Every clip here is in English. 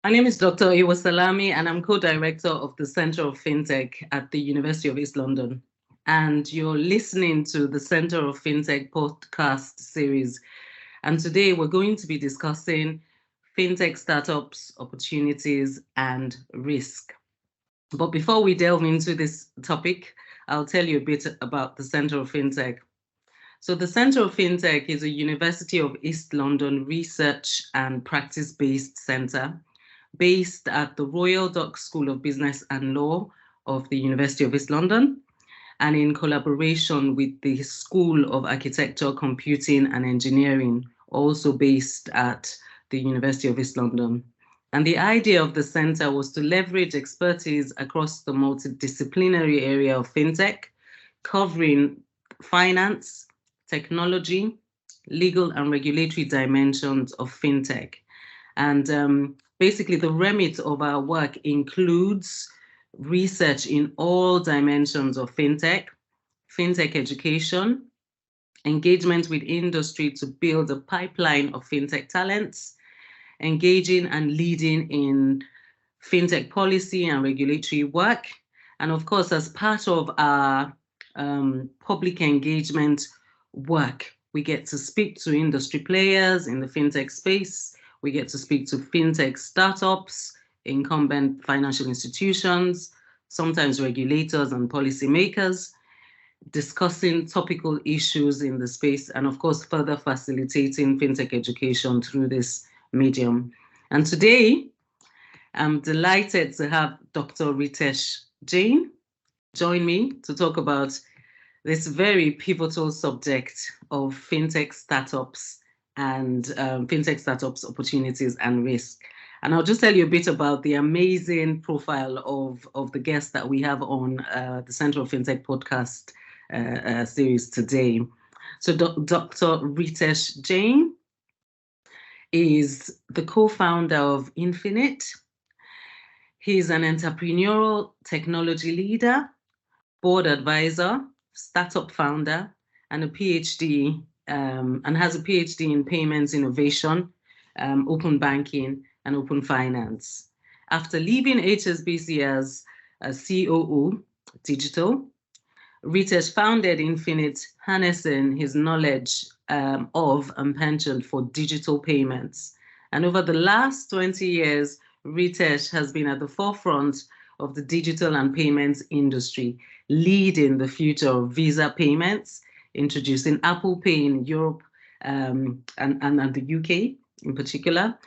My name is Dr. Iwa Salami, and I'm co-director of the Centre of FinTech at the University of East London. And you're listening to the Centre of FinTech podcast series. And today we're going to be discussing FinTech startups, opportunities, and risk. But before we delve into this topic, I'll tell you a bit about the Centre of FinTech. So the Centre of FinTech is a University of East London research and practice-based centre based at the Royal Dock School of Business and Law of the University of East London, and in collaboration with the School of Architecture, Computing and Engineering, also based at the University of East London. And the idea of the centre was to leverage expertise across the multidisciplinary area of FinTech, covering finance, technology, legal and regulatory dimensions of FinTech. And basically, the remit of our work includes research in all dimensions of FinTech, FinTech education, engagement with industry to build a pipeline of FinTech talents, engaging and leading in FinTech policy and regulatory work. And of course, as part of our public engagement work, we get to speak to industry players in the FinTech space. We get to speak to FinTech startups, incumbent financial institutions, sometimes regulators and policymakers, discussing topical issues in the space, and of course, further facilitating FinTech education through this medium. And today, I'm delighted to have Dr. Ritesh Jain join me to talk about this very pivotal subject of FinTech startups and FinTech startups opportunities and risk. And I'll just tell you a bit about the amazing profile of the guest that we have on the Centre of FinTech podcast series today. So Dr. Ritesh Jain is the co-founder of Infynit. He's an entrepreneurial technology leader, board advisor, startup founder, and a PhD, and has a PhD in payments innovation, open banking, and open finance. After leaving HSBC as a COO digital, Ritesh founded Infynit, harnessing his knowledge of and penchant for digital payments. And over the last 20 years, Ritesh has been at the forefront of the digital and payments industry, leading the future of Visa payments, introducing Apple Pay in Europe and the UK in particular.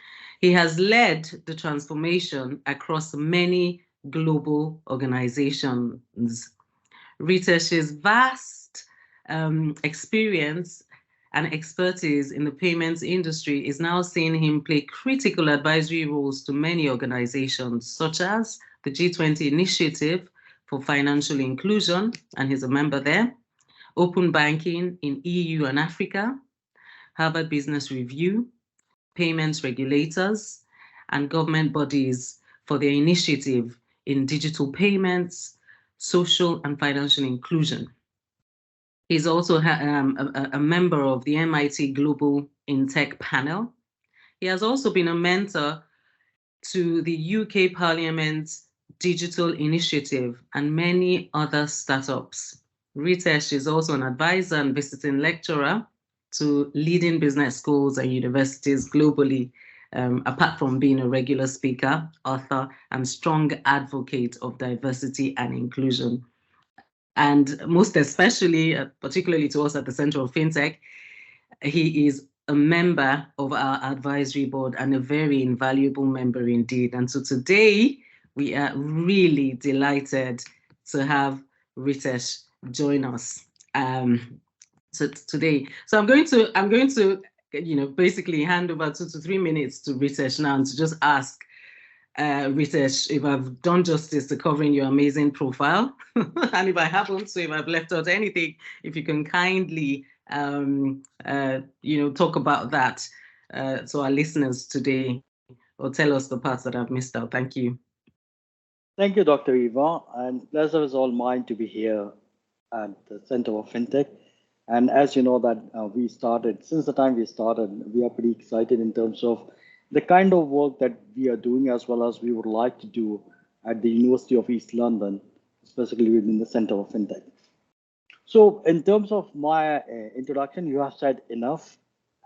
He has led the transformation across many global organizations. Ritesh's vast experience and expertise in the payments industry is now seeing him play critical advisory roles to many organizations, such as the G20 Initiative for Financial Inclusion, and he's a member there, Open Banking in EU and Africa, Harvard Business Review, payments regulators, and government bodies for their initiative in digital payments, social and financial inclusion. He's also a member of the MIT Global in Tech panel. He has also been a mentor to the UK Parliament's Digital Initiative and many other startups. Ritesh is also an advisor and visiting lecturer to leading business schools and universities globally, apart from being a regular speaker, author, and strong advocate of diversity and inclusion. And most especially, particularly to us at the Centre of FinTech, he is a member of our advisory board and a very invaluable member indeed. And so today, we are really delighted to have Ritesh join us today. So I'm going to, basically hand over 2 to 3 minutes to Ritesh now and to just ask Ritesh, if I've done justice to covering your amazing profile, and if I haven't, so if I've left out anything, if you can kindly, talk about that to our listeners today, or tell us the parts that I've missed out. Thank you. Thank you, Dr. Iwa, and pleasure is all mine to be here at the Centre of FinTech. And as you know that since the time we started, we are pretty excited in terms of the kind of work that we are doing as well as we would like to do at the University of East London, specifically within the Centre of FinTech. So in terms of my introduction, you have said enough.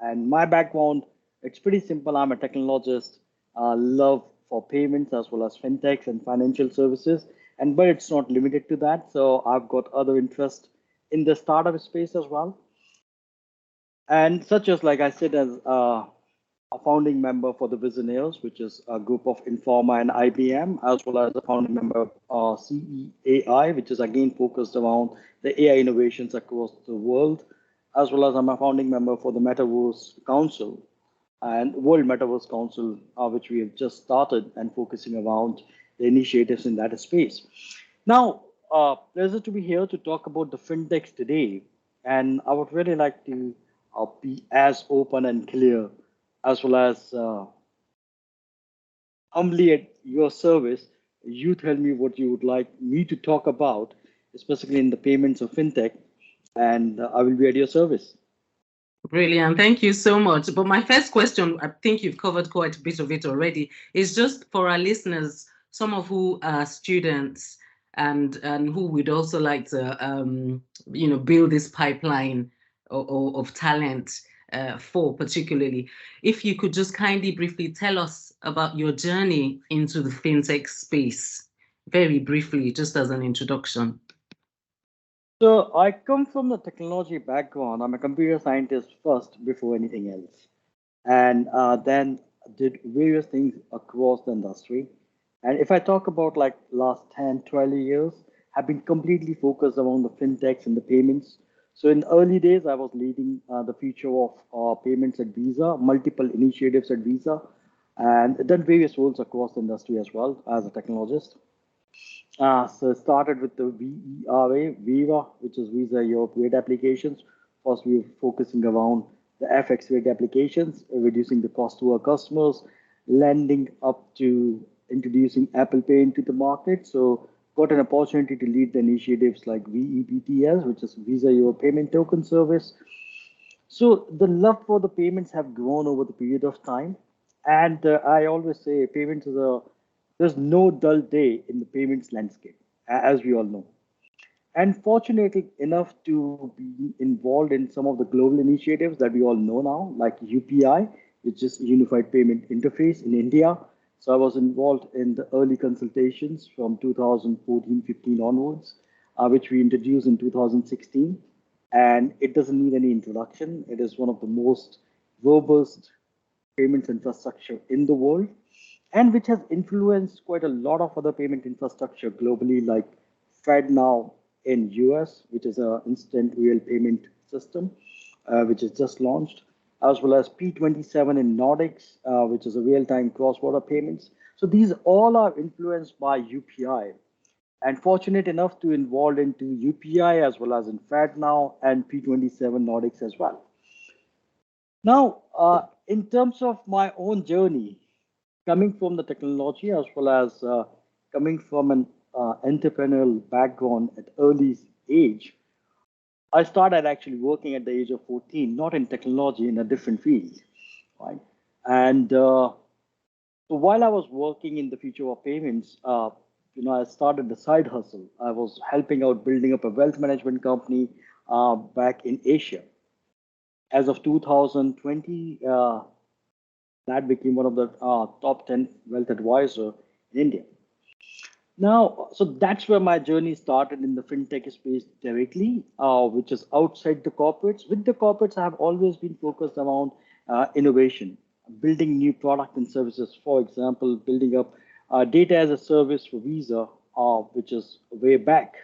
And my background, it's pretty simple. I'm a technologist, love for payments as well as fintechs and financial services. But it's not limited to that. So I've got other interests in the startup space as well. And such as, like I said, as a founding member for the Visionaires, which is a group of Informa and IBM, as well as a founding member of CEAI, which is again focused around the AI innovations across the world, as well as I'm a founding member for the Metaverse Council and World Metaverse Council, which we have just started and focusing around the initiatives in that space. Now, pleasure to be here to talk about the fintechs today. And I would really like to be as open and clear as well as humbly at your service. You tell me what you would like me to talk about, especially in the payments of fintech, and I will be at your service. Brilliant. Thank you so much. But my first question, I think you've covered quite a bit of it already, is just for our listeners, some of who are students and who would also like to, build this pipeline of talent for particularly. If you could just kindly briefly tell us about your journey into the fintech space, very briefly, just as an introduction. So I come from the technology background. I'm a computer scientist first before anything else, and then did various things across the industry. And if I talk about like last 10, 12 years, have been completely focused around the fintechs and the payments. So in early days, I was leading the future of payments at Visa, multiple initiatives at Visa, and done various roles across the industry as well as a technologist. So it started with the Viva, which is Visa Europe rate applications. First, we were focusing around the FX rate applications, reducing the cost to our customers, lending up to introducing Apple Pay into the market. So got an opportunity to lead the initiatives like VEPTS, which is Visa Europe Payment Token Service. So the love for the payments have grown over the period of time. And I always say payments is there's no dull day in the payments landscape, as we all know. And fortunately enough to be involved in some of the global initiatives that we all know now, like UPI, which is Unified Payment Interface in India. So I was involved in the early consultations from 2014-15 onwards, which we introduced in 2016. And it doesn't need any introduction. It is one of the most robust payments infrastructure in the world, and which has influenced quite a lot of other payment infrastructure globally, like FedNow in US, which is an instant real payment system, which is just launched, as well as P27 in Nordics, which is a real-time cross-border payments. So these all are influenced by UPI, and fortunate enough to involved into UPI as well as in FedNow and P27 Nordics as well. Now, in terms of my own journey, coming from the technology as well as coming from an entrepreneurial background at early age, I started actually working at the age of 14, not in technology, in a different field, right? And so while I was working in the future of payments, I started the side hustle. I was helping out building up a wealth management company back in Asia. As of 2020, that became one of the top 10 wealth advisor in India. Now, so that's where my journey started in the fintech space directly, which is outside the corporates. With the corporates, I have always been focused around innovation, building new products and services. For example, building up data as a service for Visa, which is way back.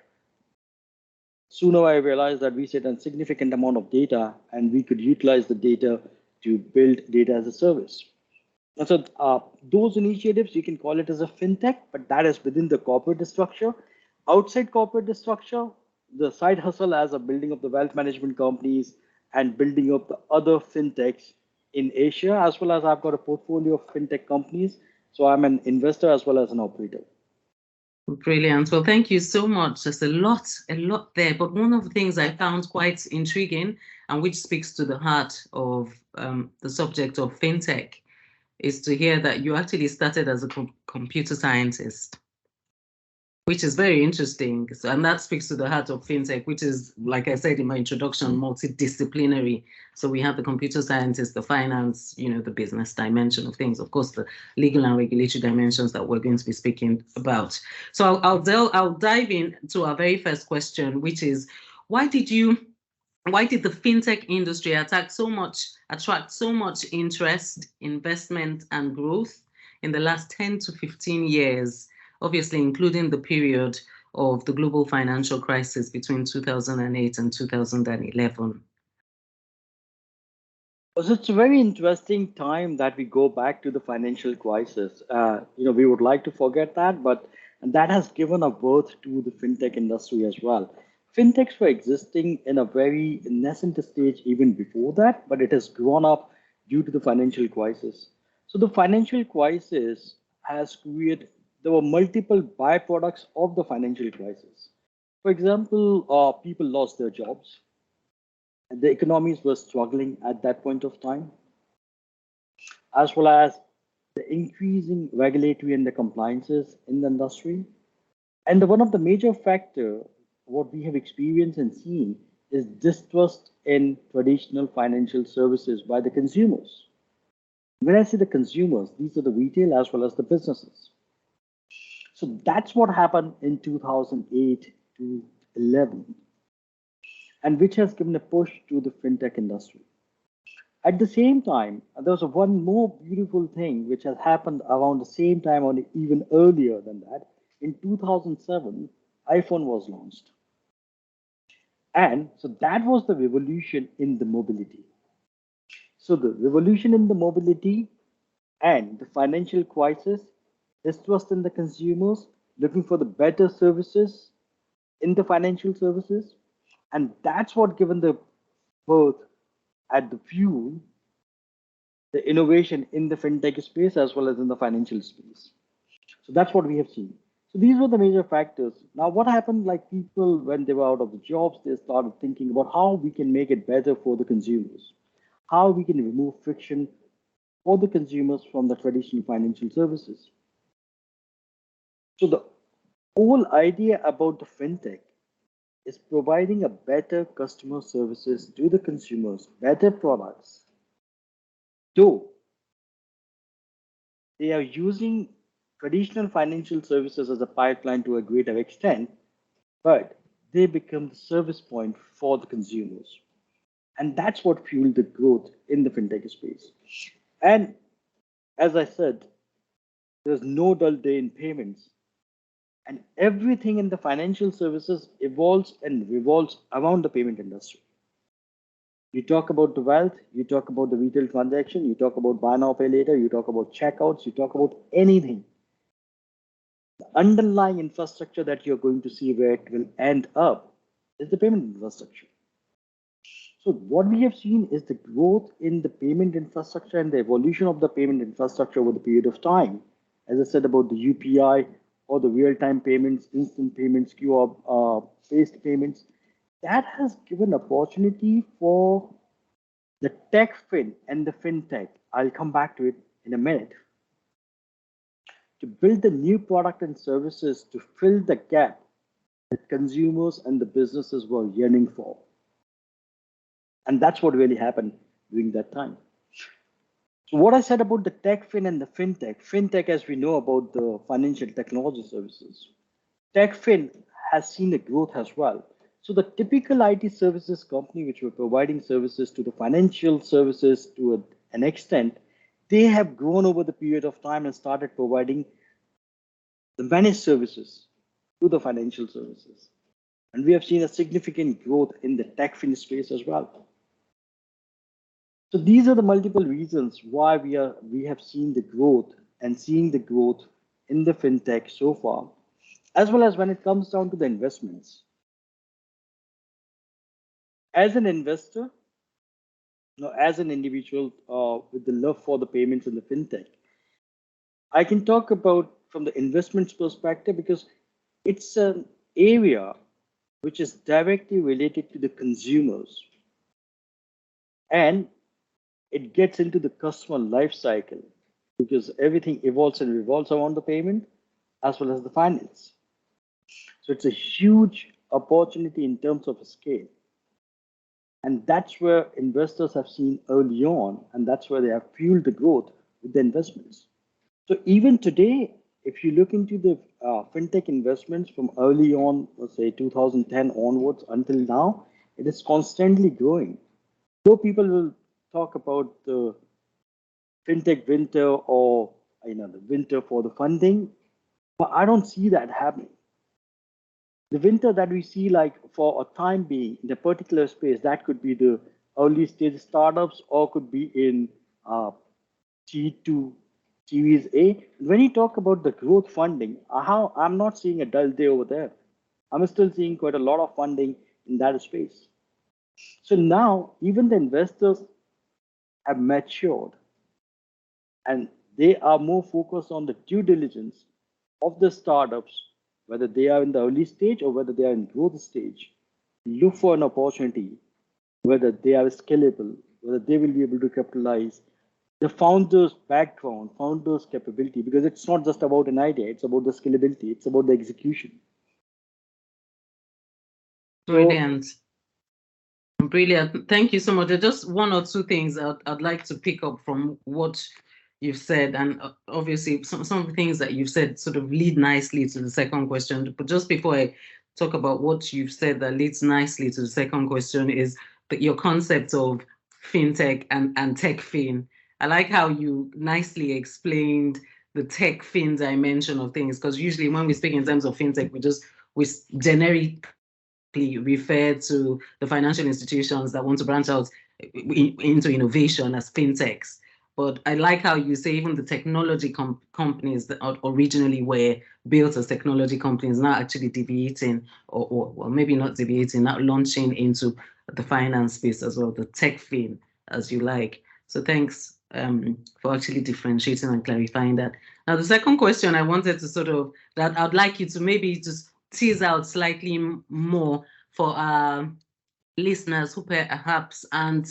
Sooner I realized that we set a significant amount of data and we could utilize the data to build data as a service. And so those initiatives, you can call it as a fintech, but that is within the corporate structure. Outside corporate structure, the side hustle as a building of the wealth management companies and building up the other fintechs in Asia, as well as I've got a portfolio of fintech companies. So I'm an investor as well as an operator. Brilliant. Well, thank you so much. There's a lot there. But one of the things I found quite intriguing and which speaks to the heart of the subject of fintech is to hear that you actually started as a computer scientist, which is very interesting. So, and that speaks to the heart of fintech, which is, like I said in my introduction, multidisciplinary. So we have the computer scientists, the finance, the business dimension of things, of course, the legal and regulatory dimensions that we're going to be speaking about. So I'll dive into our very first question, which is, why did the fintech industry attract so much interest, investment, and growth in the last 10 to 15 years, obviously including the period of the global financial crisis between 2008 and 2011? So it's a very interesting time that we go back to the financial crisis. We would like to forget that, but that has given a birth to the fintech industry as well. Fintechs were existing in a very nascent stage even before that, but it has grown up due to the financial crisis. So the financial crisis has created, there were multiple byproducts of the financial crisis. For example, people lost their jobs. The economies were struggling at that point of time, as well as the increasing regulatory and the compliances in the industry. And one of the major factor, what we have experienced and seen, is distrust in traditional financial services by the consumers. When I say the consumers, these are the retail as well as the businesses. So that's what happened in 2008 to 11, and which has given a push to the fintech industry. At the same time, there was one more beautiful thing which has happened around the same time or even earlier than that. In 2007, iPhone was launched. And so that was the revolution in the mobility. So the revolution in the mobility and the financial crisis, distrust in the consumers, looking for the better services in the financial services. And that's what given the birth at the fuel, the innovation in the fintech space as well as in the financial space. So that's what we have seen. So these were the major factors. Now, what happened, like people, when they were out of the jobs, they started thinking about how we can make it better for the consumers, how we can remove friction for the consumers from the traditional financial services. So the whole idea about the fintech is providing a better customer services to the consumers, better products, though they are using traditional financial services as a pipeline to a greater extent, but they become the service point for the consumers. And that's what fueled the growth in the fintech space. And as I said, there's no dull day in payments. And everything in the financial services evolves and revolves around the payment industry. You talk about the wealth, you talk about the retail transaction, you talk about buy now, pay later, you talk about checkouts, you talk about anything. The underlying infrastructure that you're going to see where it will end up is the payment infrastructure. So what we have seen is the growth in the payment infrastructure and the evolution of the payment infrastructure over the period of time. As I said about the UPI or the real-time payments, instant payments, QR-based payments, that has given opportunity for the tech fin and the fintech. I'll come back to it in a minute. To build the new product and services to fill the gap that consumers and the businesses were yearning for. And that's what really happened during that time. So what I said about the tech fin and the fintech, as we know about the financial technology services, tech fin has seen a growth as well. So the typical IT services company, which were providing services to the financial services to an extent, they have grown over the period of time and started providing the managed services to the financial services. And we have seen a significant growth in the tech fin space as well. So these are the multiple reasons why we have seen the growth and seeing the growth in the fintech so far, as well as when it comes down to the investments. As an investor, as an individual with the love for the payments in the fintech, I can talk about from the investments perspective because it's an area which is directly related to the consumers, and it gets into the customer life cycle. because everything evolves and revolves around the payment as well as the finance. So it's a huge opportunity in terms of scale. And that's where investors have seen early on, and that's where they have fueled the growth with the investments. So even today, if you look into the fintech investments from early on, let's say 2010 onwards until now, it is constantly growing. Though people will talk about the fintech winter or the winter for the funding, but I don't see that happening. The winter that we see, like for a time being in a particular space, that could be the early stage startups or could be in G2 Series A. When you talk about the growth funding, I'm not seeing a dull day over there. I'm still seeing quite a lot of funding in that space. So now even the investors have matured and they are more focused on the due diligence of the startups, whether they are in the early stage or whether they are in growth stage. Look for an opportunity, whether they are scalable, whether they will be able to capitalize the founder's background, founder's capability, because it's not just about an idea, it's about the scalability, it's about the execution. Brilliant. Brilliant. Thank you so much. There's just one or two things I'd like to pick up from what you've said. And obviously, some of the things that you've said sort of lead nicely to the second question. But just before I talk about what you've said that leads nicely to the second question is that your concept of fintech and tech fin. I like how you nicely explained the tech fin dimension of things, because usually when we speak in terms of fintech, we generically refer to the financial institutions that want to branch out into innovation as fintechs. But I like how you say even the technology companies that originally were built as technology companies now actually deviating, or well, maybe not deviating, not launching into the finance space as well, the tech fin, as you like. So thanks for actually differentiating and clarifying that. Now, the second question I wanted to that I'd like you to maybe just tease out slightly more for our listeners who perhaps aren't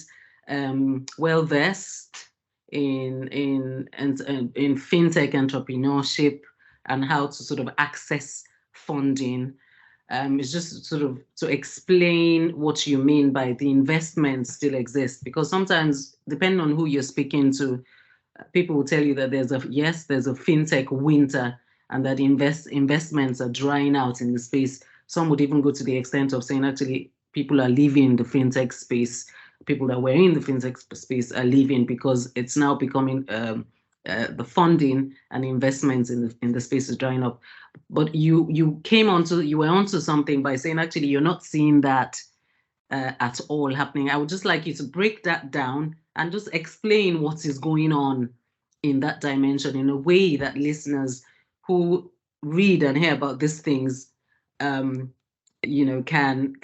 well versed in fintech entrepreneurship and how to sort of access funding. It's just sort of to explain what you mean by the investments still exist, because sometimes, depending on who you're speaking to, people will tell you that there's a fintech winter and that investments are drying out in the space. Some would even go to the extent of saying actually people are leaving the fintech space. People that were in the fintech space are leaving because it's now becoming the funding and investments in the space is drying up. But you were onto something by saying actually you're not seeing that at all happening. I would just like you to break that down and just explain what is going on in that dimension in a way that listeners who read and hear about these things, can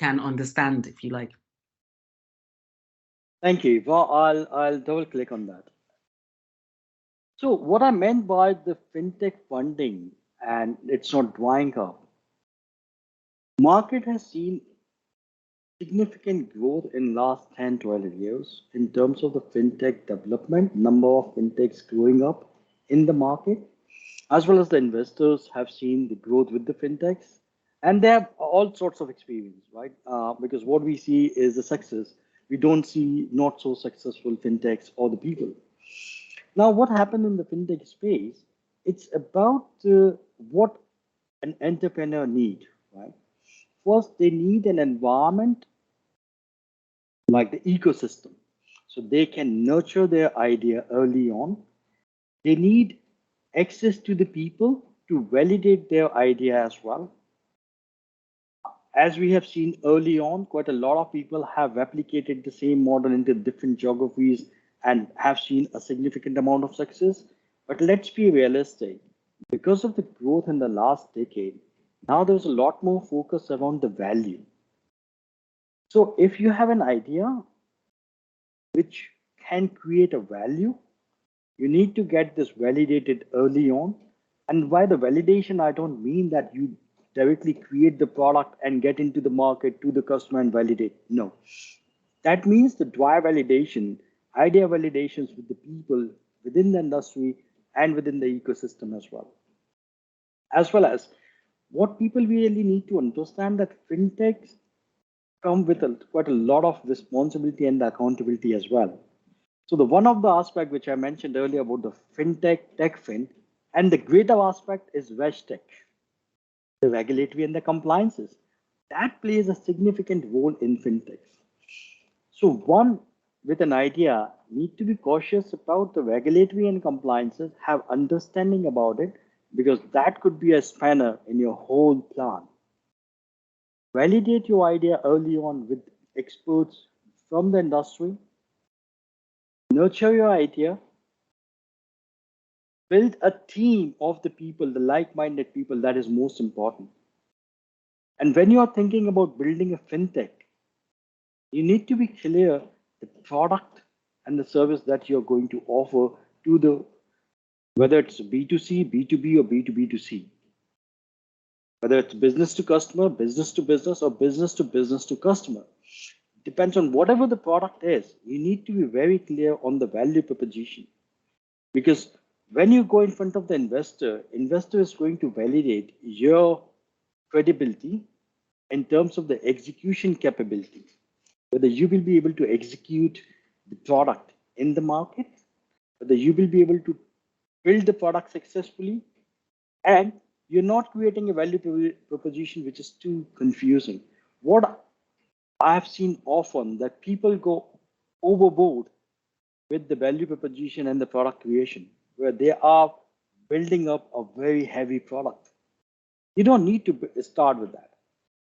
understand, if you like. Thank you. Well, I'll double click on that. So what I meant by the fintech funding and it's not drying up, market has seen significant growth in last 10, 12 years in terms of the fintech development, number of fintechs growing up in the market, as well as the investors have seen the growth with the fintechs. And they have all sorts of experience, right? Because what we see is the success. We don't see not so successful fintechs or the people. Now, what happened in the fintech space? It's about what an entrepreneur need, right? First, they need an environment like the ecosystem, so they can nurture their idea early on. They need access to the people to validate their idea as well. As we have seen early on, quite a lot of people have replicated the same model into different geographies and have seen a significant amount of success. But let's be realistic. Because of the growth in the last decade, now there's a lot more focus around the value. So if you have an idea which can create a value, you need to get this validated early on. And by the validation, I don't mean that you directly create the product and get into the market to the customer and validate. No, that means the dry validation, idea validations with the people within the industry and within the ecosystem as well. As well as what people really need to understand that fintechs come with quite a lot of responsibility and accountability as well. So the one of the aspect which I mentioned earlier about the fintech, techfin, and the greater aspect is regtech, the regulatory and the compliances. That plays a significant role in fintechs. So one with an idea need to be cautious about the regulatory and compliances, have understanding about it, because that could be a spanner in your whole plan. Validate your idea early on with experts from the industry. Nurture your idea. Build a team of the people, the like-minded people, that is most important. And when you are thinking about building a fintech, you need to be clear the product and the service that you're going to offer to the, whether it's B2C, B2B, or B2B2C, whether it's business to customer, business to business, or business to customer. Depends on whatever the product is. You need to be very clear on the value proposition, because when you go in front of the investor is going to validate your credibility in terms of the execution capability, whether you will be able to execute the product in the market, whether you will be able to build the product successfully, and you're not creating a value proposition which is too confusing. What I've seen often that people go overboard with the value proposition and the product creation, where they are building up a very heavy product. You don't need to start with that.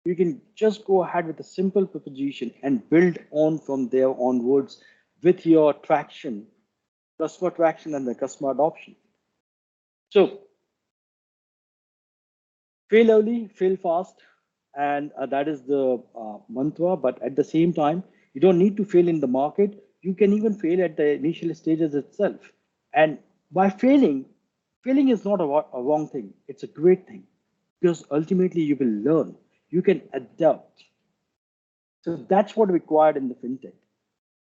You can just go ahead with a simple proposition and build on from there onwards with your traction, customer traction, and the customer adoption. So fail early, fail fast, and that is the mantra. But at the same time, you don't need to fail in the market. You can even fail at the initial stages itself. And by failing is not a wrong thing. It's a great thing, because ultimately you will learn. You can adapt. So that's what required in the fintech.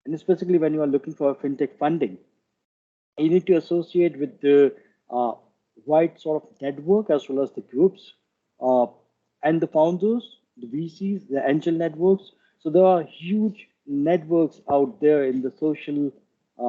And especially when you are looking for fintech funding, you need to associate with the right sort of network as well as the groups uh, and the founders, the VCs, the angel networks. So there are huge networks out there in the social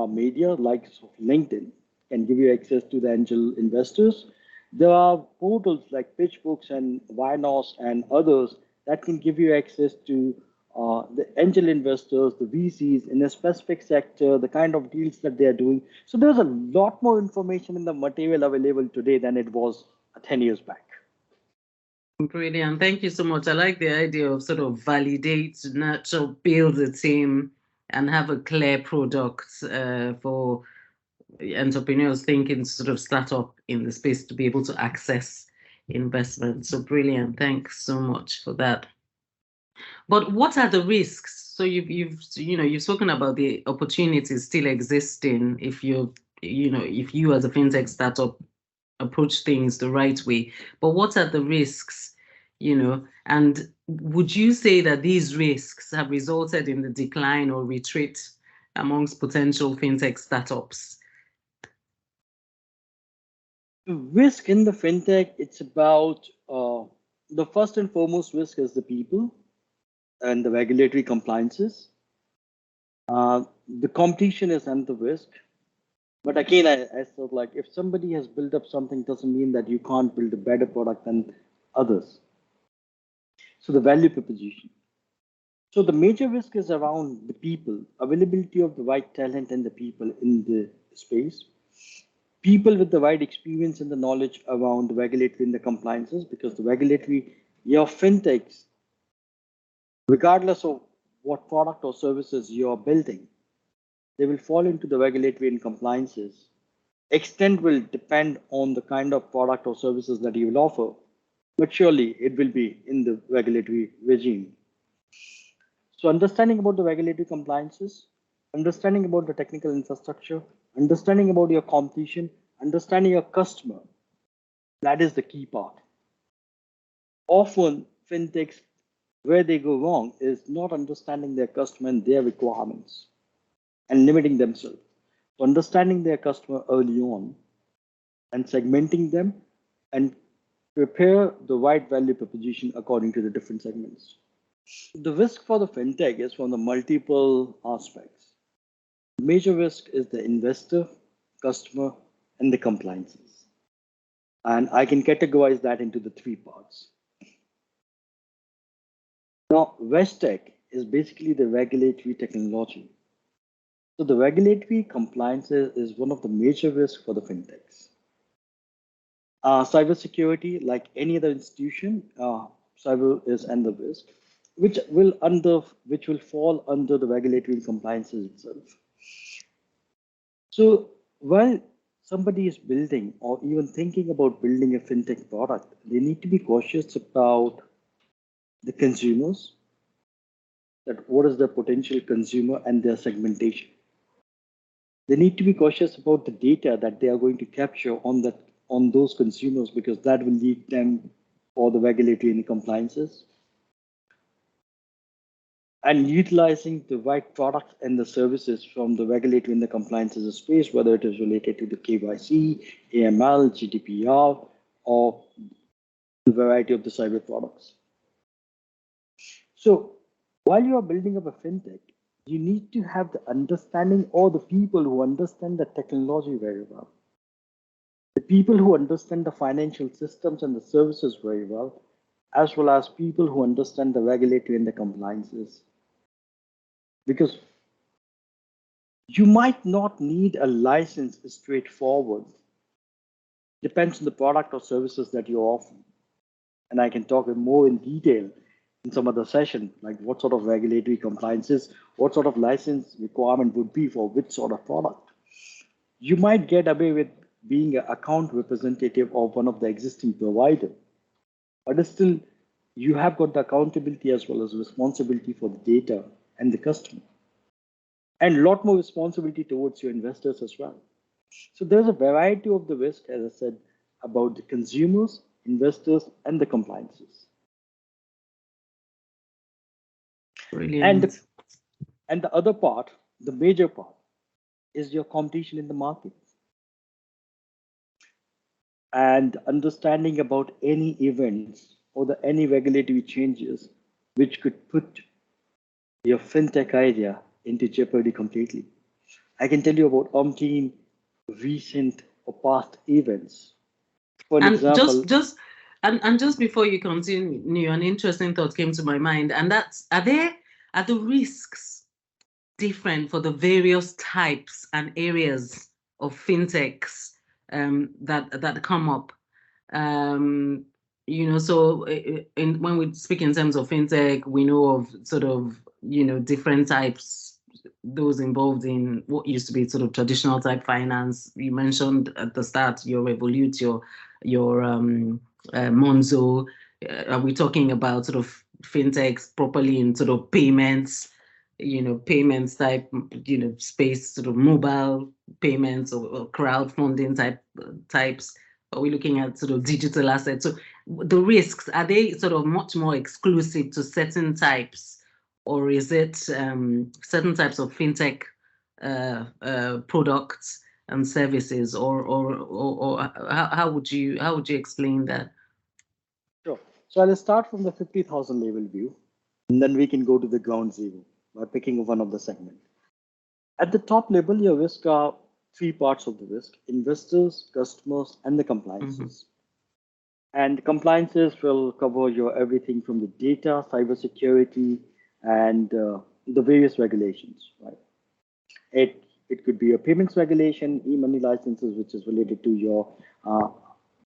media, like LinkedIn, can give you access to the angel investors. There are portals like PitchBooks and Vinos and others that can give you access to the angel investors, the VCs in a specific sector, the kind of deals that they are doing. So there's a lot more information in the material available today than it was 10 years back. Brilliant. Thank you so much. I like the idea of sort of validate, nurture, build a team, and have a clear product for entrepreneurs thinking to sort of start up in the space to be able to access investment. So brilliant. Thanks so much for that. But what are the risks? So you've spoken about the opportunities still existing if if you as a fintech startup approach things the right way. But what are the risks? And would you say that these risks have resulted in the decline or retreat amongst potential fintech startups? The risk in the fintech, it's about the first and foremost risk is the people and the regulatory compliances. The competition is another risk. But again, I thought, like, if somebody has built up something, doesn't mean that you can't build a better product than others. So the value proposition. So the major risk is around the people, availability of the right talent and the people in the space. People with the right experience and the knowledge around the regulatory and the compliances, because the regulatory, your fintechs, regardless of what product or services you're building, they will fall into the regulatory and compliances. Extent will depend on the kind of product or services that you will offer, but surely it will be in the regulatory regime. So understanding about the regulatory compliances, understanding about the technical infrastructure, understanding about your competition, understanding your customer, that is the key part. Often fintechs, where they go wrong is not understanding their customer and their requirements and limiting themselves. So understanding their customer early on, and segmenting them and prepare the right value proposition according to the different segments. The risk for the fintech is from the multiple aspects. The major risk is the investor, customer, and the compliances. And I can categorize that into the three parts. Now, RegTech is basically the regulatory technology. So the regulatory compliance is one of the major risks for the fintechs. Cybersecurity, like any other institution, cyber is under risk, which will fall under the regulatory compliances itself. So while somebody is building or even thinking about building a fintech product, they need to be cautious about the consumers, that what is the potential consumer and their segmentation. They need to be cautious about the data that they are going to capture on those consumers, because that will lead them for the regulatory and compliances. And utilizing the right products and the services from the regulatory and the compliances space, whether it is related to the KYC, AML, GDPR, or the variety of the cyber products. So while you are building up a fintech, you need to have the understanding, or the people who understand the technology very well. The people who understand the financial systems and the services very well, as well as people who understand the regulatory and the compliances. Because you might not need a license straightforward. Depends on the product or services that you're offering. And I can talk more in detail in some other session, like what sort of regulatory compliances, what sort of license requirement would be for which sort of product. You might get away with being an account representative of one of the existing provider, but still you have got the accountability as well as responsibility for the data and the customer, and a lot more responsibility towards your investors as well. So there's a variety of the risk, as I said, about the consumers, investors, and the compliances. Brilliant. And the other part, the major part, is your competition in the market. And understanding about any events or any regulatory changes which could put your fintech idea into jeopardy completely. I can tell you about umpteen recent or past events. For an And example, just before you continue, an interesting thought came to my mind, and that's are the risks different for the various types and areas of fintechs that come up? So when we speak in terms of fintech, we know of sort of different types, those involved in what used to be sort of traditional type finance. You mentioned at the start your Revolut, your Monzo. Are we talking about sort of fintechs properly in sort of payments, payments type, space, sort of mobile payments or crowdfunding types? Are we looking at sort of digital assets? So the risks, are they sort of much more exclusive to certain types, or is it certain types of fintech products and services, or how would you explain that? sure. So I'll start from the 50,000 level view, and then we can go to the ground zero by picking one of the segment. At the top level, your risk are three parts of the risk: investors, customers, and the compliances. And compliances will cover your everything from the data, cybersecurity, and the various regulations, right? It could be a payments regulation, e-money licenses, which is related to your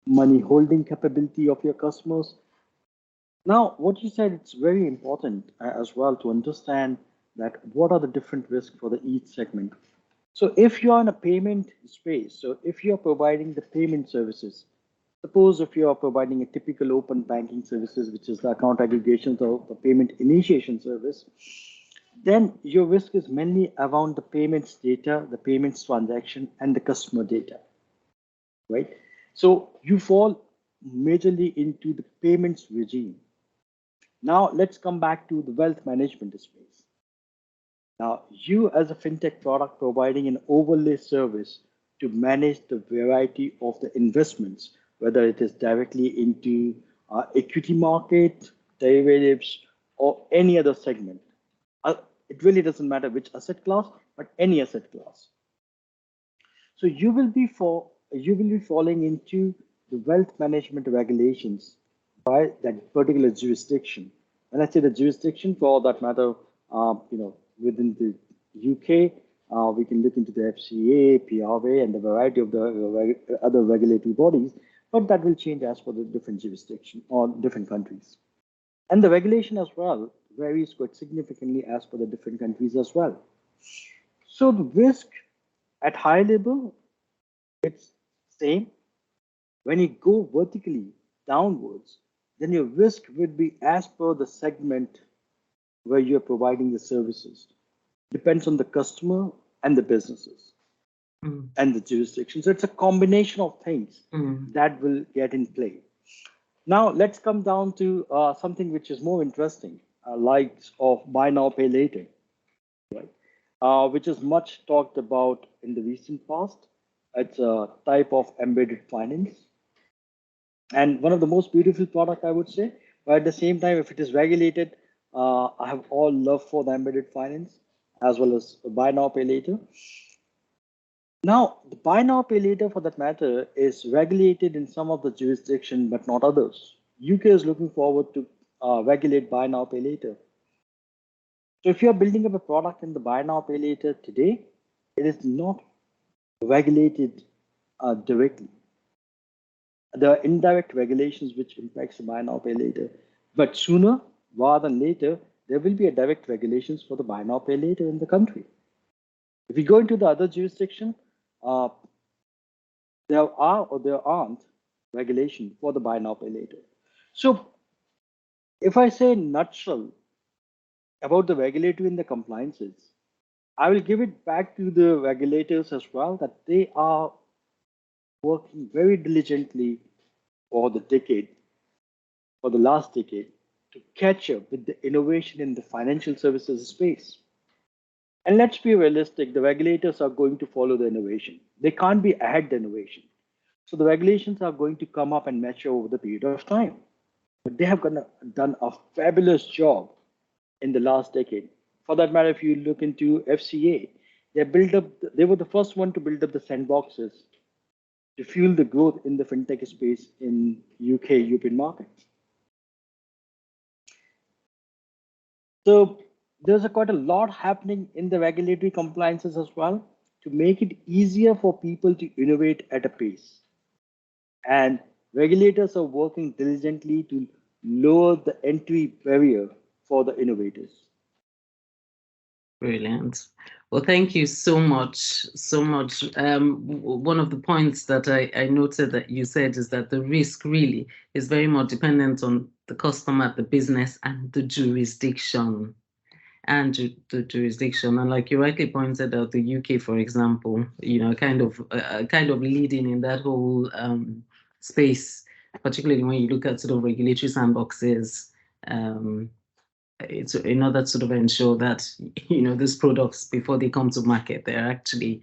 money holding capability of your customers. Now, what you said, it's very important as well to understand that what are the different risks for the each segment. So if you're in a payment space, so if you're providing the payment services, suppose if you are providing a typical open banking services, which is the account aggregation or the payment initiation service, then your risk is mainly around the payments data, the payments transaction, and the customer data, right? So you fall majorly into the payments regime. Now let's come back to the wealth management space. Now you as a fintech product providing an overlay service to manage the variety of the investments, whether it is directly into equity market, derivatives, or any other segment. It really doesn't matter which asset class, but any asset class. So you will be falling into the wealth management regulations by that particular jurisdiction. When I say the jurisdiction, for that matter, within the UK, we can look into the FCA, PRA, and the variety of the other regulatory bodies, but that will change as per the different jurisdiction or different countries. And the regulation as well varies quite significantly as per the different countries as well. So the risk at high level, it's same. When you go vertically downwards, then your risk would be as per the segment where you're providing the services. Depends on the customer and the businesses and the jurisdiction. So it's a combination of things that will get in play. Now let's come down to something which is more interesting, like of buy now, pay later, right? Which is much talked about in the recent past. It's a type of embedded finance, and one of the most beautiful product, I would say. But at the same time, if it is regulated, I have all love for the embedded finance as well as buy now, pay later. Now, the buy now, pay later, for that matter, is regulated in some of the jurisdiction, but not others. UK is looking forward to regulate buy now, pay later. So if you're building up a product in the buy now, pay later today, it is not regulated directly. There are indirect regulations which impacts the buy now, pay later. But sooner rather than later, there will be a direct regulations for the buy now, pay later in the country. If you go into the other jurisdiction, there are or there aren't regulation for the buy now, pay later. So if I say in nutshell about the regulatory and the compliances, I will give it back to the regulators as well, that they are working very diligently for the last decade, to catch up with the innovation in the financial services space. And let's be realistic, the regulators are going to follow the innovation. They can't be ahead the innovation. So the regulations are going to come up and mature over the period of time. But they have done a fabulous job in the last decade. For that matter, if you look into FCA, they were the first one to build up the sandboxes to fuel the growth in the fintech space in UK, European markets. So there's quite a lot happening in the regulatory compliances as well to make it easier for people to innovate at a pace. And regulators are working diligently to lower the entry barrier for the innovators. Brilliant. Well, thank you so much. So much. One of the points that I noted that you said is that the risk really is very much dependent on the customer, the business, and the jurisdiction. And the jurisdiction, and like you rightly pointed out, the UK, for example, kind of leading in that whole space, particularly when you look at sort of regulatory sandboxes. It's in order to sort of ensure that these products, before they come to market, they're actually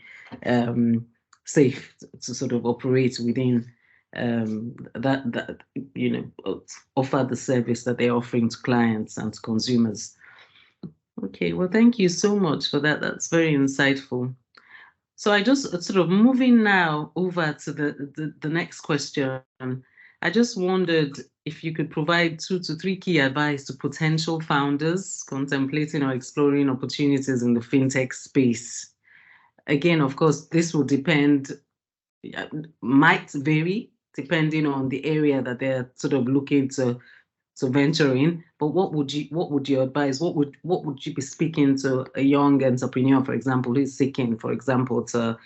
safe to sort of operate within that offer the service that they're offering to clients and to consumers. Okay, well, thank you so much for that. That's very insightful. So I just sort of moving now over to the next question. I just wondered if you could provide 2 to 3 key advice to potential founders contemplating or exploring opportunities in the fintech space. Again, of course, this will might vary depending on the area that they're sort of looking to venture in. But what would you advise? What would you be speaking to a young entrepreneur, for example, who's seeking, for example, to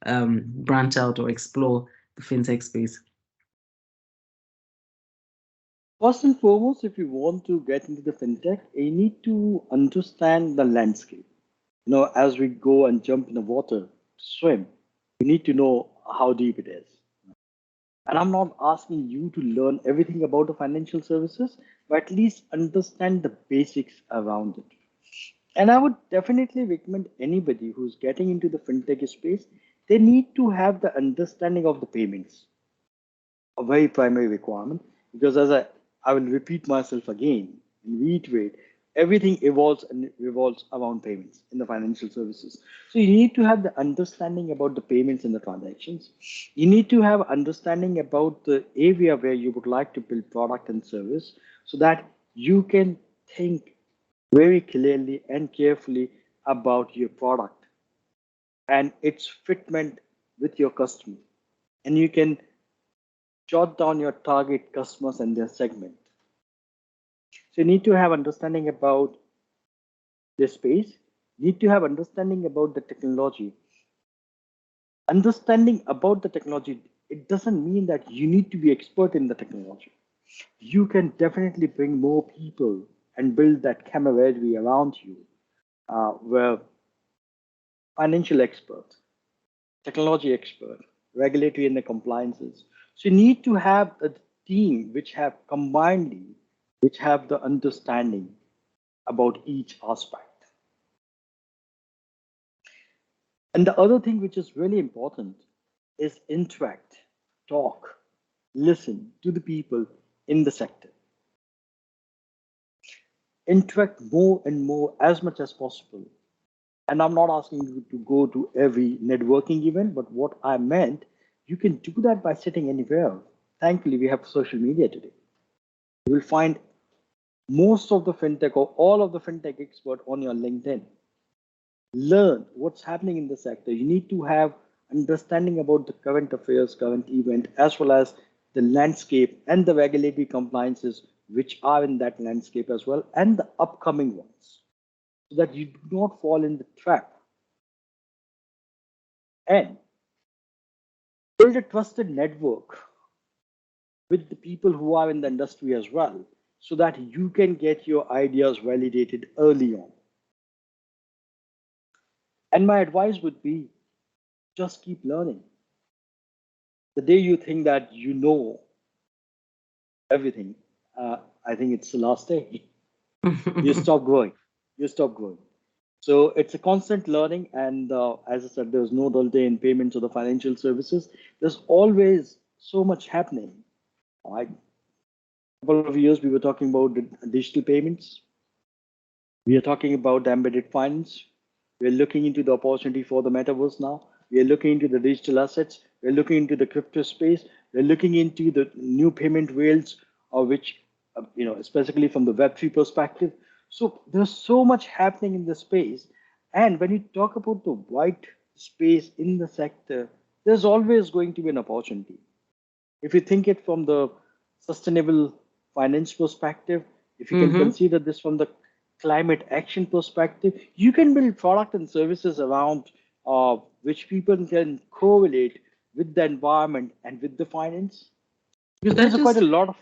branch out or explore the fintech space? First and foremost, if you want to get into the fintech, you need to understand the landscape. As we go and jump in the water to swim, you need to know how deep it is. And I'm not asking you to learn everything about the financial services, but at least understand the basics around it. And I would definitely recommend anybody who's getting into the fintech space, they need to have the understanding of the payments, a very primary requirement, because I will repeat myself again and reiterate, everything evolves and revolves around payments in the financial services. So you need to have the understanding about the payments and the transactions. You need to have understanding about the area where you would like to build product and service so that you can think very clearly and carefully about your product and its fitment with your customer. And you can jot down your target customers and their segment. So you need to have understanding about this space. You need to have understanding about the technology. Understanding about the technology, it doesn't mean that you need to be expert in the technology. You can definitely bring more people and build that camaraderie around you, where financial expert, technology expert, regulatory and the compliances. So you need to have a team which have combinedly, which have the understanding about each aspect. And the other thing which is really important is interact, talk, listen to the people in the sector. Interact more and more as much as possible. And I'm not asking you to go to every networking event, but what I meant, you can do that by sitting anywhere. Thankfully, we have social media today. You will find most of the fintech or all of the fintech expert on your LinkedIn. Learn what's happening in the sector. You need to have understanding about the current affairs, current event, as well as the landscape and the regulatory compliances which are in that landscape as well, and the upcoming ones, so that you do not fall in the trap. And build a trusted network with the people who are in the industry as well, so that you can get your ideas validated early on. And my advice would be just keep learning. The day you think that you know everything, I think it's the last day. You stop growing. You stop growing. So it's a constant learning. And as I said, there's no dull day in payments or the financial services. There's always so much happening. Like a couple of years, we were talking about the digital payments. We are talking about the embedded finance. We're looking into the opportunity for the metaverse now. We are looking into the digital assets. We're looking into the crypto space. We're looking into the new payment rails, which, especially from the Web3 perspective. So there's so much happening in the space. And when you talk about the white space in the sector, there's always going to be an opportunity. If you think it from the sustainable finance perspective, if you can consider this from the climate action perspective, you can build product and services around which people can correlate with the environment and with the finance. Because there's quite a lot of.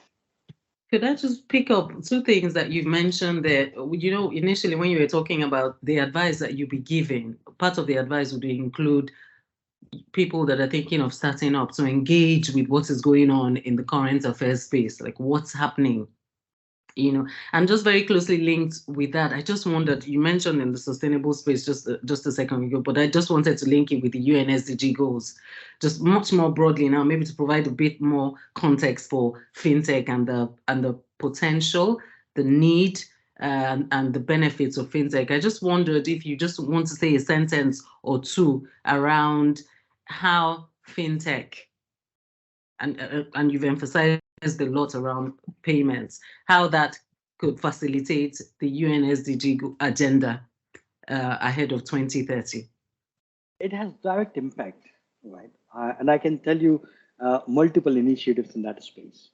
Could I just pick up two things that you've mentioned there? Initially when you were talking about the advice that you'd be giving, part of the advice would include people that are thinking of starting up to engage with what is going on in the current affairs space, like what's happening. And just very closely linked with that, I just wondered, you mentioned in the sustainable space just a second ago, but I just wanted to link it with the UN SDG goals, just much more broadly now, maybe to provide a bit more context for fintech and the potential, the need, and the benefits of fintech. I just wondered if you just want to say a sentence or two around how fintech, and you've emphasized a lot around payments, how that could facilitate the UN SDG agenda ahead of 2030. It has direct impact, right? And I can tell you multiple initiatives in that space.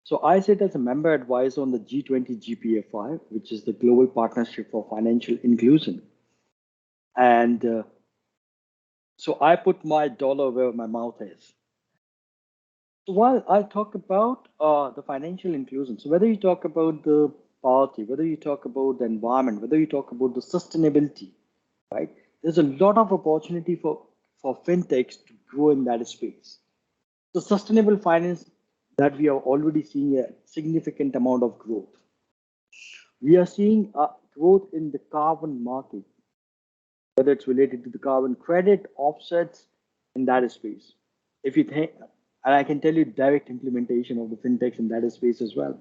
So I sit as a member advisor on the G20 GPFI, which is the Global Partnership for Financial Inclusion. And so I put my dollar where my mouth is. So while I talk about the financial inclusion, so whether you talk about the poverty, whether you talk about the environment, whether you talk about the sustainability, right? There's a lot of opportunity for fintechs to grow in that space. So sustainable finance, that we are already seeing a significant amount of growth. We are seeing growth in the carbon market, whether it's related to the carbon credit, offsets, in that space. If you think, and I can tell you direct implementation of the fintechs in that space as well.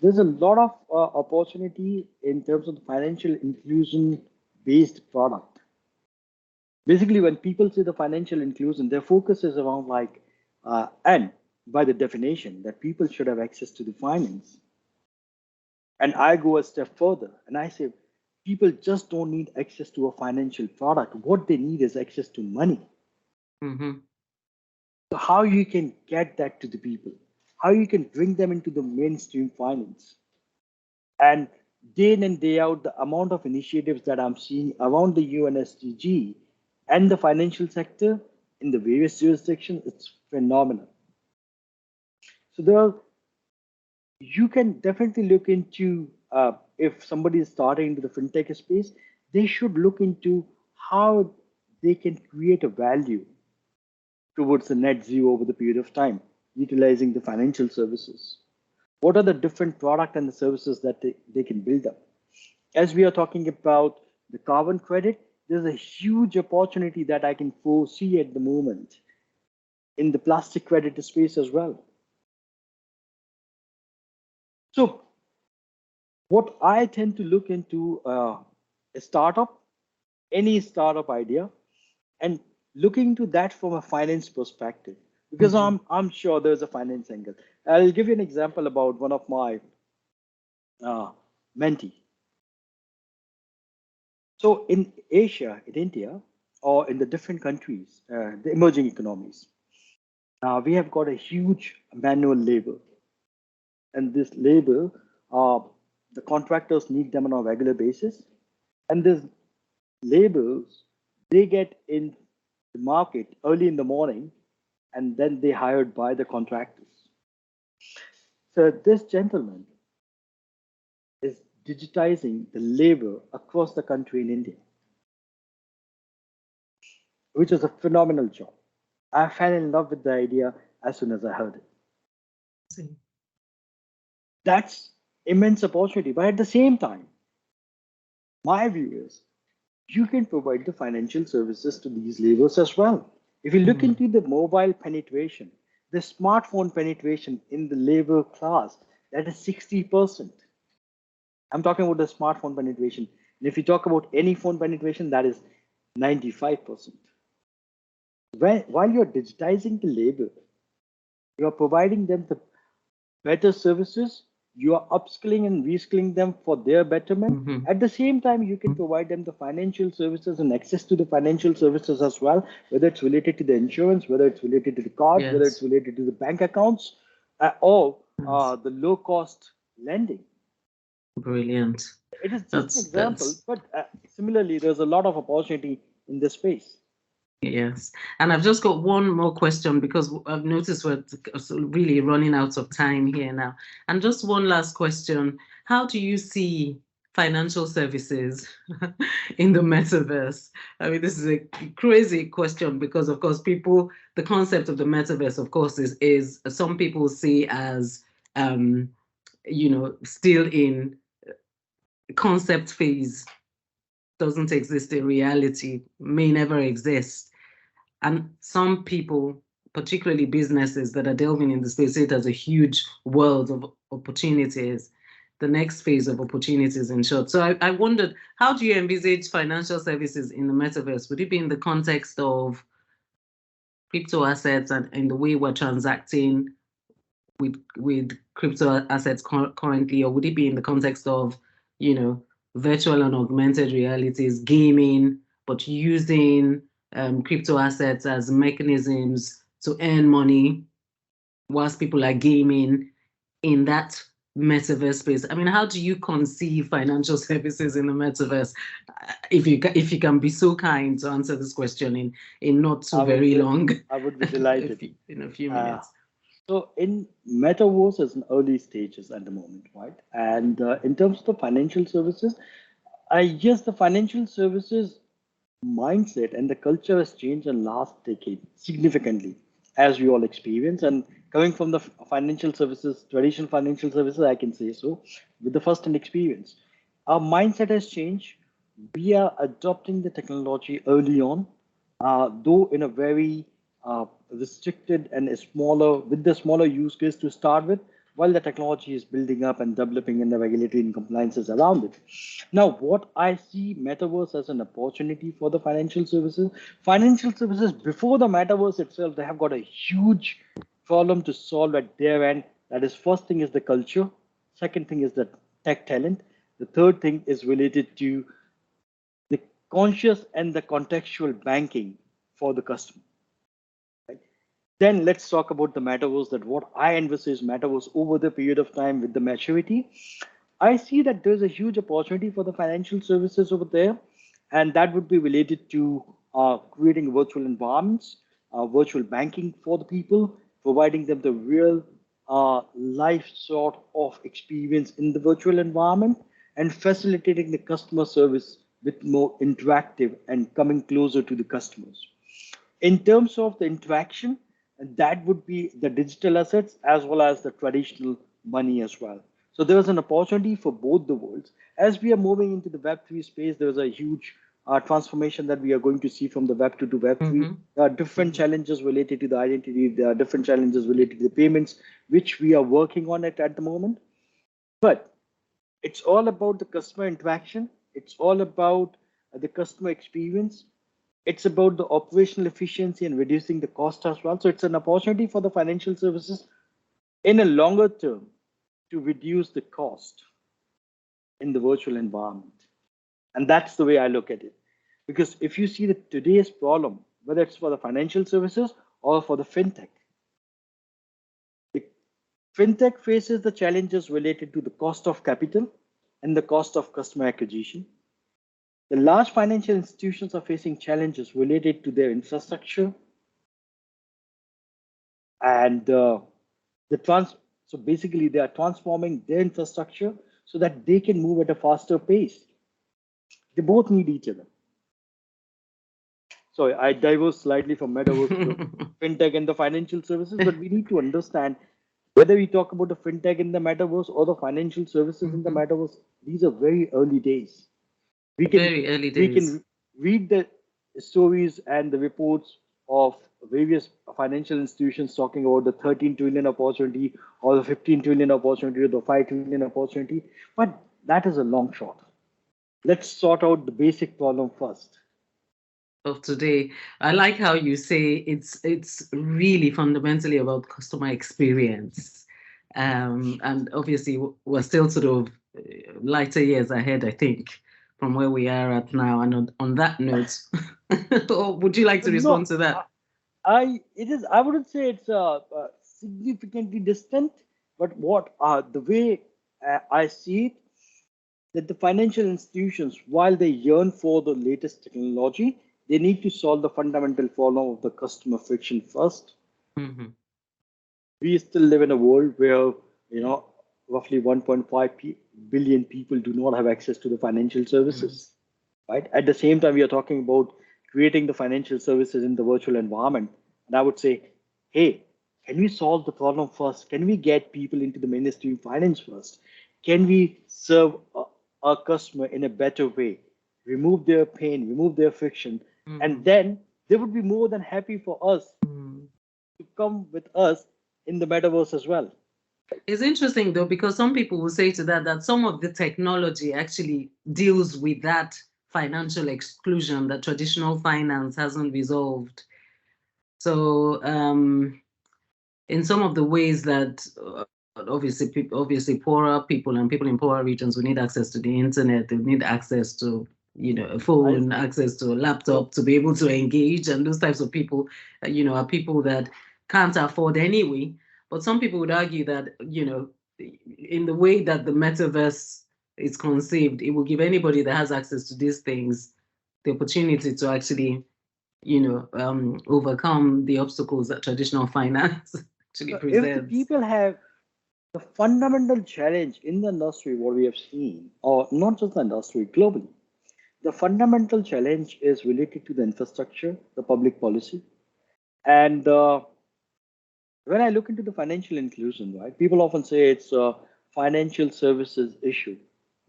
There's a lot of opportunity in terms of the financial inclusion based product. Basically, when people say the financial inclusion, their focus is around like, and by the definition that people should have access to the finance. And I go a step further and I say, people just don't need access to a financial product. What they need is access to money. Mm-hmm. So how you can get that to the people, how you can bring them into the mainstream finance. And day in and day out, the amount of initiatives that I'm seeing around the UNSDG and the financial sector in the various jurisdictions, it's phenomenal. So there are, you can definitely look into, if somebody is starting into the fintech space, they should look into how they can create a value towards the net zero over the period of time, utilizing the financial services. What are the different product and the services that they can build up? As we are talking about the carbon credit, there's a huge opportunity that I can foresee at the moment in the plastic credit space as well. So what I tend to look into a startup, any startup idea, and looking into that from a finance perspective, because Mm-hmm. I'm sure there's a finance angle. I'll give you an example about one of my mentee. So in Asia, in India, or in the different countries, the emerging economies, we have got a huge manual labor, and this labor, uh, the contractors need them on a regular basis, and these laborers, they get in the market early in the morning, and then they hired by the contractors. So this gentleman is digitizing the labor across the country in India, which is a phenomenal job. I fell in love with the idea as soon as I heard it. See. That's immense opportunity. But at the same time, my view is you can provide the financial services to these laborers as well. If you look Mm-hmm. into the mobile penetration, the smartphone penetration in the labor class, that is 60%. I'm talking about the smartphone penetration. And if you talk about any phone penetration, that is 95%. While you're digitizing the labor, you are providing them the better services, you are upskilling and reskilling them for their betterment. Mm-hmm. At the same time, you can provide them the financial services and access to the financial services as well, whether it's related to the insurance, whether it's related to the cards, whether it's Yes. related to the bank accounts, or Yes. the low cost lending. Brilliant. It is just an example, That's but similarly, there's a lot of opportunity in this space. yes. And I've just got one more question because I've noticed we're really running out of time here now. And just one last question. How do you see financial services in the metaverse? I mean, this is a crazy question because, of course, the concept of the metaverse, of course, is some people see as, still in concept phase, doesn't exist in reality, may never exist. And some people, particularly businesses that are delving in the space, see it as a huge world of opportunities, the next phase of opportunities, in short. So I wondered, how do you envisage financial services in the metaverse? Would it be in the context of crypto assets and in the way we're transacting with crypto assets currently, or would it be in the context of, virtual and augmented realities, gaming, but using crypto assets as mechanisms to earn money whilst people are gaming in that metaverse space? I mean, how do you conceive financial services in the metaverse? If you can be so kind to answer this question in not too I would very be, long, I would be delighted. in a few Uh, minutes. So in metaverse is in early stages at the moment, right? And in terms of the financial services, I guess the financial services mindset and the culture has changed in last decade significantly, as we all experience. And coming from the financial services, traditional financial services, I can say so with the first-hand experience. Our mindset has changed. We are adopting the technology early on. though in a very restricted and a smaller, with the smaller use case to start with, while the technology is building up and developing and the regulatory and compliances around it. Now, what I see metaverse as an opportunity for the financial services before the metaverse itself, they have got a huge problem to solve at their end. That is, first thing is the culture. Second thing is the tech talent. The third thing is related to the conscious and the contextual banking for the customer. Right? Then let's talk about the metaverse, that what I envisage metaverse over the period of time with the maturity. I see that there's a huge opportunity for the financial services over there, and that would be related to creating virtual environments, virtual banking for the people, providing them the real life sort of experience in the virtual environment, and facilitating the customer service with more interactive and coming closer to the customers. In terms of the interaction, that would be the digital assets as well as the traditional money as well. So there is an opportunity for both the worlds. As we are moving into the Web3 space, there is a huge transformation that we are going to see from the Web2 to Web3. There are different challenges related to the identity. There are different challenges related to the payments, which we are working on it at the moment. But it's all about the customer interaction. It's all about the customer experience. It's about the operational efficiency and reducing the cost as well. So it's an opportunity for the financial services in a longer term to reduce the cost in the virtual environment. And that's the way I look at it. Because if you see that today's problem, whether it's for the financial services or for the fintech, the fintech faces the challenges related to the cost of capital and the cost of customer acquisition. The large financial institutions are facing challenges related to their infrastructure and so basically they are transforming their infrastructure so that they can move at a faster pace. They both need each other. Sorry, I diverse slightly from metaverse to fintech and the financial services, but we need to understand whether we talk about the fintech in the metaverse or the financial services in the metaverse, these are very early days. We can read the stories and the reports of various financial institutions talking about the 13 trillion opportunity or the 15 trillion opportunity or the 5 trillion opportunity, but that is a long shot. Let's sort out the basic problem first. Of today. I like how you say it's really fundamentally about customer experience. And obviously we're still sort of lighter years ahead, I think, from where we are at now. And on that note, would you like to respond to that? I wouldn't say it's significantly distant, but the way I see it, that the financial institutions, while they yearn for the latest technology, they need to solve the fundamental problem of the customer friction first. We still live in a world where, roughly 1.5 billion people do not have access to the financial services, right? At the same time, we are talking about creating the financial services in the virtual environment. And I would say, hey, can we solve the problem first? Can we get people into the mainstream finance first? Can we serve our customer in a better way? Remove their pain, remove their friction, and then they would be more than happy for us to come with us in the metaverse as well. It's interesting though, because some people will say to that some of the technology actually deals with that financial exclusion that traditional finance hasn't resolved. So in some of the ways that obviously poorer people and people in poorer regions will need access to the internet, they need access to a phone, access to a laptop to be able to engage, and those types of people are people that can't afford anyway. But some people would argue that in the way that the metaverse is conceived, it will give anybody that has access to these things the opportunity to actually overcome the obstacles that traditional finance actually presents. If the people have the fundamental challenge in the industry, what we have seen, or not just the industry, globally, the fundamental challenge is related to the infrastructure, the public policy. And when I look into the financial inclusion, right, people often say it's a financial services issue.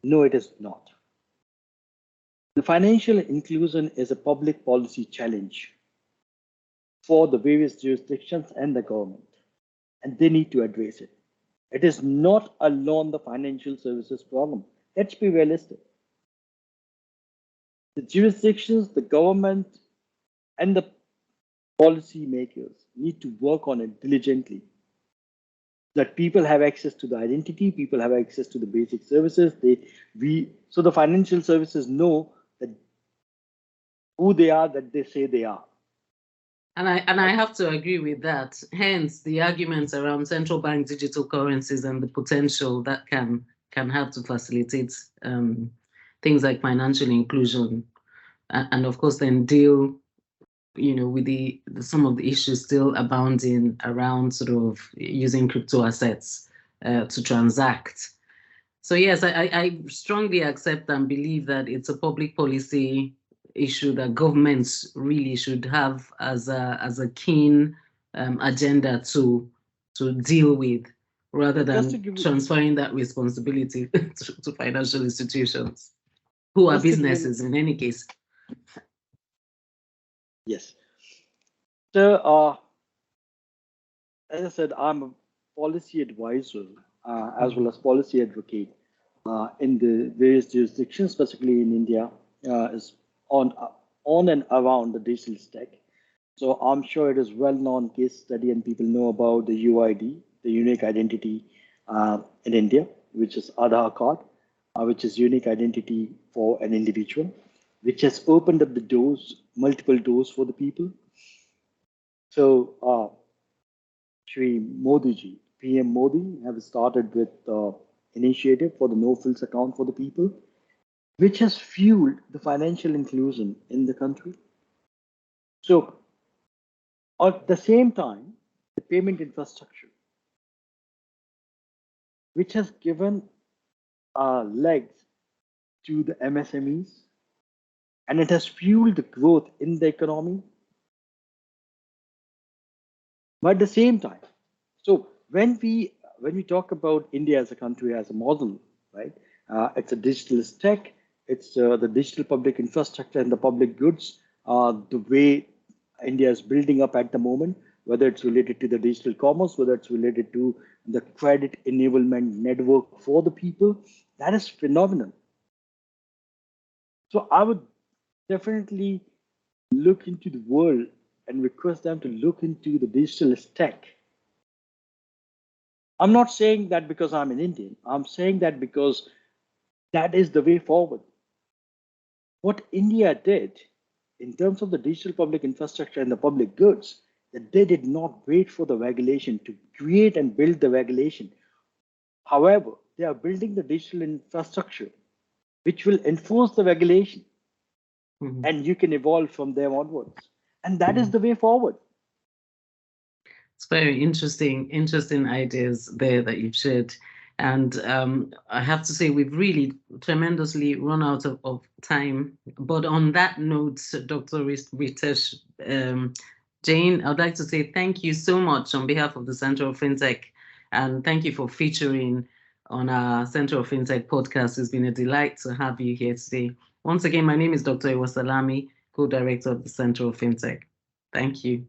No, it is not. The financial inclusion is a public policy challenge. for the various jurisdictions and the government, and they need to address it. It is not alone the financial services problem. Let's be realistic. The jurisdictions, the government, and the policy makers need to work on it diligently. That people have access to the identity, people have access to the basic services. So the financial services know that who they are, that they say they are. And I have to agree with that. Hence, the arguments around central bank digital currencies and the potential that can have to facilitate things like financial inclusion, and of course, then deal, with some of the issues still abounding around sort of using crypto assets to transact. So yes, I strongly accept and believe that it's a public policy issue that governments really should have as a keen agenda to deal with, rather than transferring that responsibility to financial institutions, who are businesses in any case. Yes. So, as I said, I'm a policy advisor as well as policy advocate in the various jurisdictions, specifically in India, is on and around the digital stack. So I'm sure it is well-known case study, and people know about the UID, the unique identity in India, which is Aadhaar card, which is unique identity for an individual, which has opened up the doors, multiple doors for the people. So Shri Modi ji, PM Modi, have started with initiative for the no frills account for the people, which has fueled the financial inclusion in the country. So at the same time, the payment infrastructure, which has given legs to the MSMEs, and it has fueled the growth in the economy. But at the same time, so when we talk about India as a country, as a model, right? It's a digital stack. It's the digital public infrastructure and the public goods. The way India is building up at the moment, whether it's related to the digital commerce, whether it's related to the credit enablement network for the people, that is phenomenal. So I would definitely look into the world and request them to look into the digital stack. I'm not saying that because I'm an Indian. I'm saying that because that is the way forward. What India did in terms of the digital public infrastructure and the public goods, that they did not wait for the regulation to create and build the regulation. However, they are building the digital infrastructure which will enforce the regulation, and you can evolve from there onwards. And that is the way forward. It's very interesting ideas there that you've shared. And I have to say, we've really tremendously run out of time. But on that note, Dr. Ritesh Jain, I'd like to say thank you so much on behalf of the Centre of FinTech. And thank you for featuring on our Centre of FinTech podcast. It's been a delight to have you here today. Once again, my name is Dr. Iwa Salami, co-director of the Centre of FinTech. Thank you.